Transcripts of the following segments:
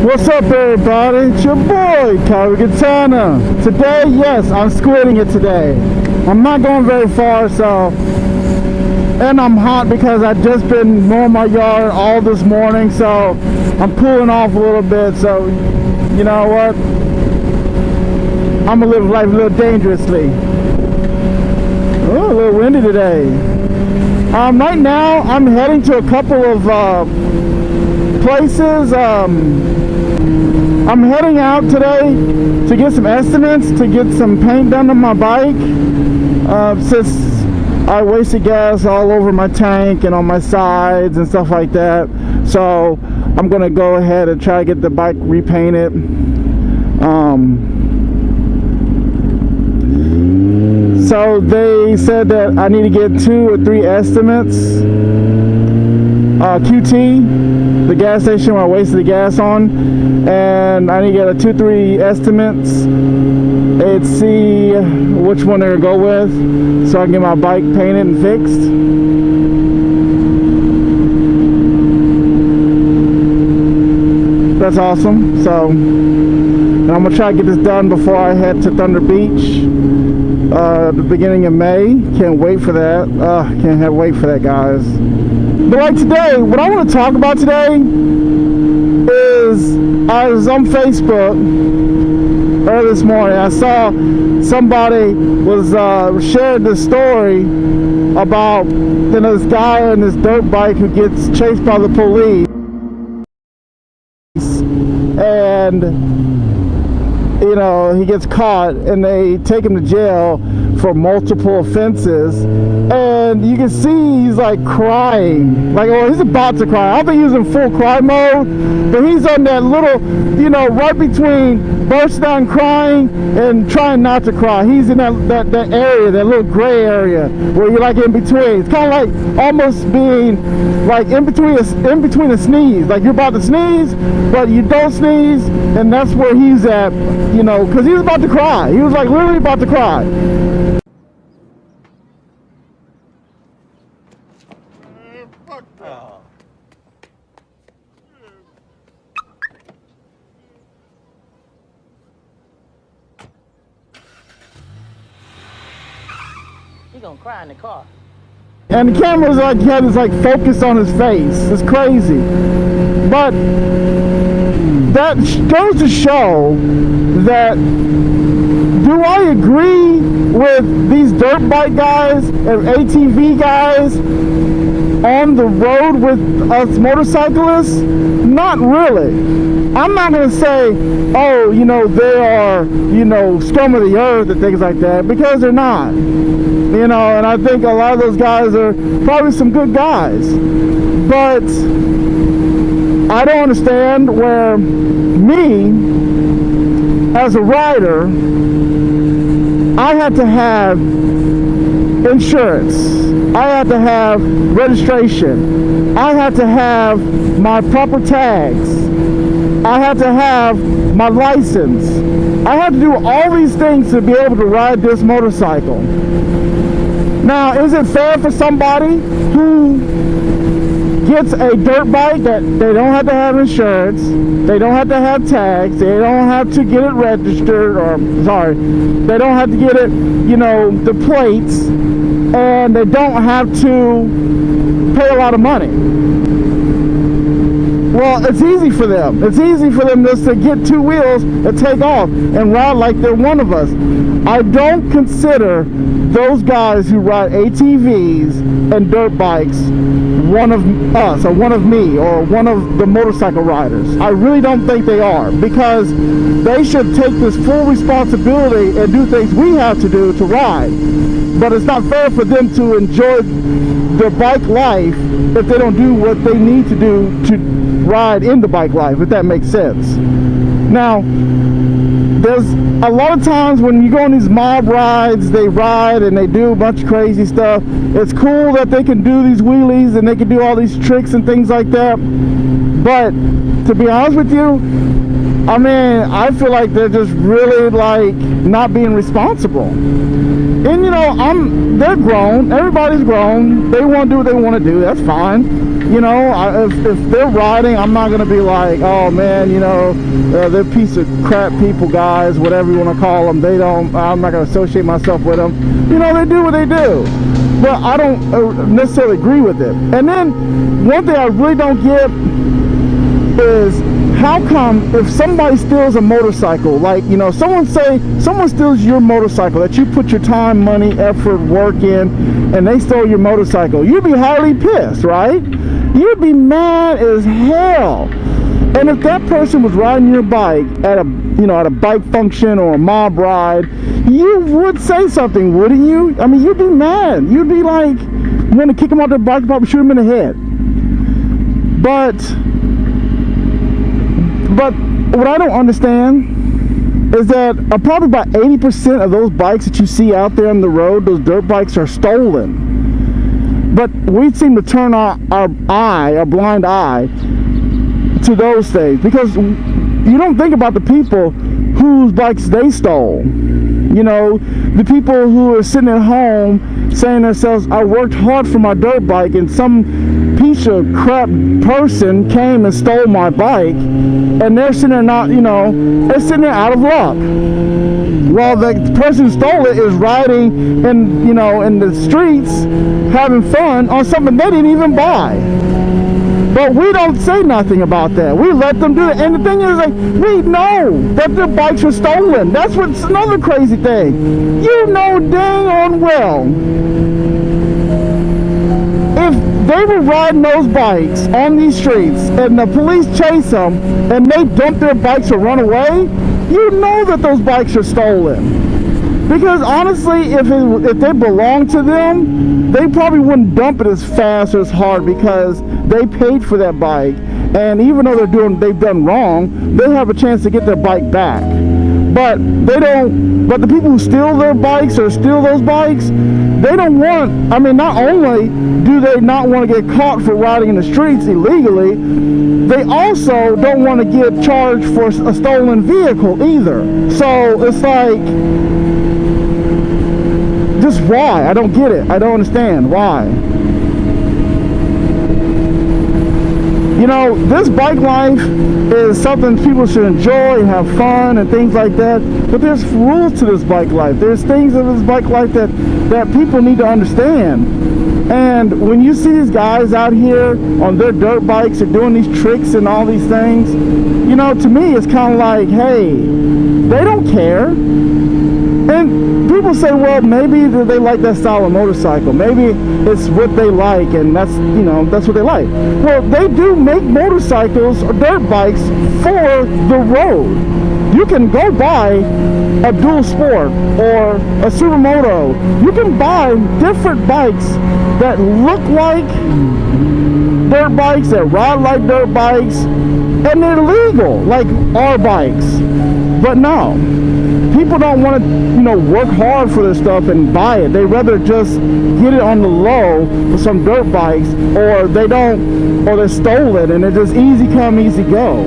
What's up, everybody? It's your boy, Katana. Today, yes, I'm squidding it today. I'm not going very far, so... And I'm hot because I've just been mowing my yard all this morning, so I'm cooling off a little bit, so... You know what? I'm gonna live life a little dangerously. Oh, a little windy today. Right now, I'm heading to a couple of places. I'm heading out today to get some estimates, to get some paint done on my bike, since I wasted gas all over my tank and on my sides and stuff like that. So I'm gonna go ahead and try to get the bike repainted. So they said that I need to get 2 or 3 estimates. QT, the gas station where I wasted the gas on, and I need to get 2-3 estimates and see which one they're gonna go with, so I can get my bike painted and fixed. That's awesome. So I'm gonna try to get this done before I head to Thunder Beach. The beginning of May. Can't wait for that. Can't wait for that, guys. But like today, what I want to talk about today is I was on Facebook early this morning. I saw somebody was shared this story about this guy on this dirt bike who gets chased by the police, and you know, he gets caught and they take him to jail for multiple offenses, and you can see he's like crying, like, oh, he's about to cry. I don't think he was in full cry mode, but he's on that little, you know, right between bursting out and crying and trying not to cry. He's in that area, that little gray area where you're like in between. It's kind of like almost being like in between a sneeze, like you're about to sneeze but you don't sneeze, and that's where he's at, you know, because he was about to cry. He was like literally about to cry. Oh. He gonna cry in the car. And the camera's like, he had this like focus on his face. It's crazy. But that goes to show that, do I agree with these dirt bike guys and ATV guys on the road with us motorcyclists? Not really. I'm not going to say, oh, you know, they are, you know, scum of the earth and things like that, because they're not. You know, and I think a lot of those guys are probably some good guys. But I don't understand where me, as a rider, I had to have insurance. I had to have registration. I had to have my proper tags. I had to have my license. I had to do all these things to be able to ride this motorcycle. Now, is it fair for somebody who gets a dirt bike that they don't have to have insurance, they don't have to have tags, they don't have to get it registered, or sorry, they don't have to get it, you know, the plates, and they don't have to pay a lot of money? Well, it's easy for them. It's easy for them just to get 2 wheels and take off and ride like they're one of us. I don't consider those guys who ride ATVs and dirt bikes one of us, or one of me, or one of the motorcycle riders. I really don't think they are, because they should take this full responsibility and do things we have to do to ride. But it's not fair for them to enjoy their bike life if they don't do what they need to do to ride in the bike life, if that makes sense. Now, there's a lot of times when you go on these mob rides, they ride and they do a bunch of crazy stuff. It's cool that they can do these wheelies and they can do all these tricks and things like that. But to be honest with you, I mean, I feel like they're just really like not being responsible. And you know, they're grown. Everybody's grown. They want to do what they want to do. That's fine. You know, if they're riding, I'm not gonna be like, oh man, you know, they're piece of crap people, guys, whatever you want to call them. I'm not gonna associate myself with them. You know, they do what they do. But I don't necessarily agree with it. And then one thing I really don't get is how come if somebody steals a motorcycle, like, you know, someone steals your motorcycle that you put your time, money, effort, work in, and they stole your motorcycle, you'd be highly pissed, right? You'd be mad as hell. And if that person was riding your bike at a bike function or a mob ride, you would say something, wouldn't you? I mean, you'd be mad. You'd be like, want to kick them off their bike, probably shoot them in the head. But what I don't understand is that probably about 80% of those bikes that you see out there on the road, those dirt bikes, are stolen. But we seem to turn our blind eye to those things, because you don't think about the people whose bikes they stole. You know, the people who are sitting at home saying to themselves, I worked hard for my dirt bike and some piece of crap person came and stole my bike, and they're sitting there they're sitting there out of luck, while the person who stole it is riding in the streets having fun on something they didn't even buy. But we don't say nothing about that. We let them do it. And the thing is, like, we know that their bikes were stolen. That's what's another crazy thing. You know dang on well, if they were riding those bikes on these streets and the police chase them and they dump their bikes or run away, you know that those bikes are stolen. Because honestly, if they belonged to them, they probably wouldn't dump it as fast or as hard, because they paid for that bike, and even though they've done wrong, they have a chance to get their bike back. But they don't. But the people who steal their bikes or steal those bikes, they don't want. I mean, not only do they not want to get caught for riding in the streets illegally, they also don't want to get charged for a stolen vehicle either. So it's like, just why? I don't get it. I don't understand why. You know, this bike life is something people should enjoy and have fun and things like that. But there's rules to this bike life. There's things of this bike life that people need to understand. And when you see these guys out here on their dirt bikes and doing these tricks and all these things, you know, to me it's kind of like, hey, they don't care. And people say, well, maybe they like that style of motorcycle. Maybe it's what they like, and that's what they like. Well, they do make motorcycles or dirt bikes for the road. You can go buy a dual sport or a supermoto. You can buy different bikes that look like dirt bikes, that ride like dirt bikes, and they're legal, like our bikes. But no, people don't want to, work hard for this stuff and buy it. They rather just get it on the low with some dirt bikes, or they stole it and it's just easy come, easy go.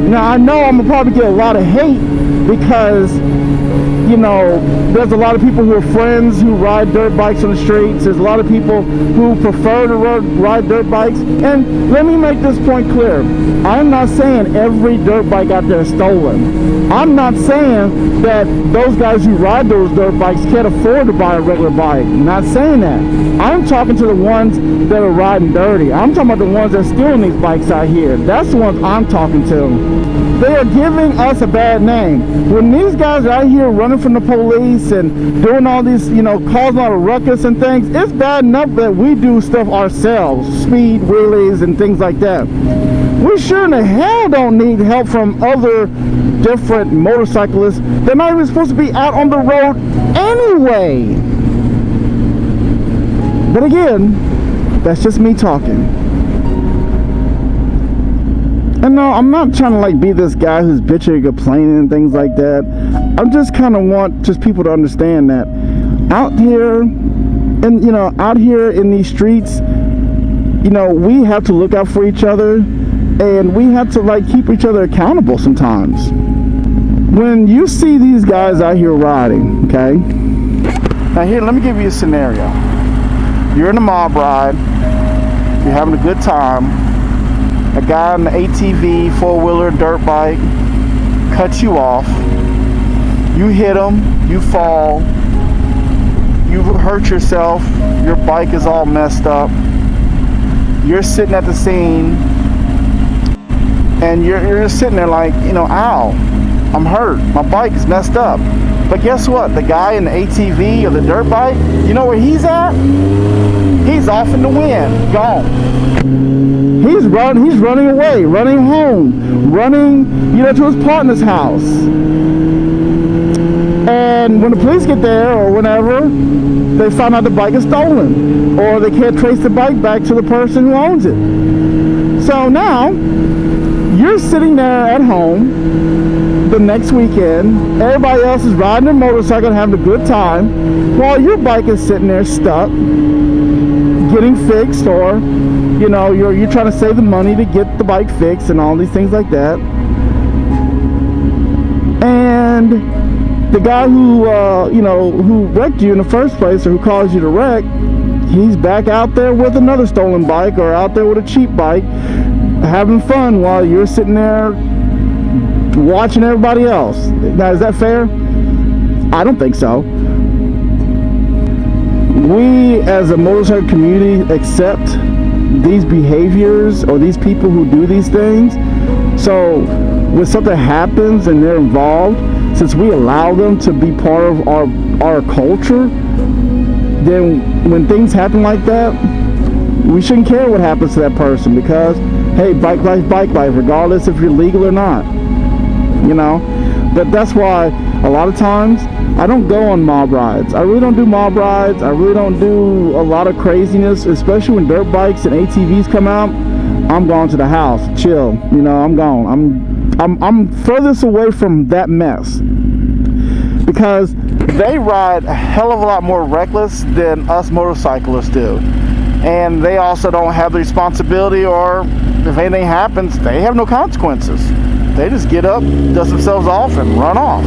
Now I know I'm gonna probably get a lot of hate because, there's a lot of people who are friends who ride dirt bikes on the streets. There's a lot of people who prefer to ride dirt bikes. And let me make this point clear. I'm not saying every dirt bike out there is stolen. I'm not saying that those guys who ride those dirt bikes can't afford to buy a regular bike. I'm not saying that. I'm talking to the ones that are riding dirty. I'm talking about the ones that are stealing these bikes out here. That's the ones I'm talking to. They are giving us a bad name. When these guys are out here running from the police and doing all these, causing all the ruckus and things, it's bad enough that we do stuff ourselves, speed, wheelies, and things like that. We sure in the hell don't need help from other different motorcyclists. They're not even supposed to be out on the road anyway. But again, that's just me talking. And no, I'm not trying to be this guy who's bitching and complaining and things like that. I just kind of want just people to understand that out here, and out here in these streets, we have to look out for each other. And we have to like keep each other accountable sometimes. When you see these guys out here riding, okay? Now here, let me give you a scenario. You're in a mob ride, you're having a good time. A guy on the ATV, four-wheeler, dirt bike cuts you off. You hit him, you fall, you hurt yourself, your bike is all messed up. You're sitting at the scene and you're just sitting there like, you know, ow, I'm hurt, my bike is messed up. But guess what? The guy in the ATV or the dirt bike, you know where he's at? He's off in the wind, gone. He's running away, running home, running, you know, to his partner's house. And when the police get there or whenever, they find out the bike is stolen, or they can't trace the bike back to the person who owns it. So now you're sitting there at home the next weekend, everybody else is riding their motorcycle and having a good time, while your bike is sitting there stuck, getting fixed, or you know, you're trying to save the money to get the bike fixed and all these things like that. And the guy who you know, who wrecked you in the first place, or who caused you to wreck, he's back out there with another stolen bike, or out there with a cheap bike, having fun while you're sitting there watching everybody else. Now, is that fair? I don't think so. We as a motorcycle community accept these behaviors or these people who do these things. So when something happens and they're involved, since we allow them to be part of our culture, then when things happen like that, we shouldn't care what happens to that person, because hey, bike life, regardless if you're legal or not. You know, but that's why a lot of times I don't go on mob rides. I really don't do mob rides. I really don't do a lot of craziness, especially when dirt bikes and ATVs come out. I'm going to the house, chill. You know, I'm gone. I'm furthest away from that mess, because they ride a hell of a lot more reckless than us motorcyclists do, and they also don't have the responsibility, or if anything happens, they have no consequences. They just get up, dust themselves off, and run off.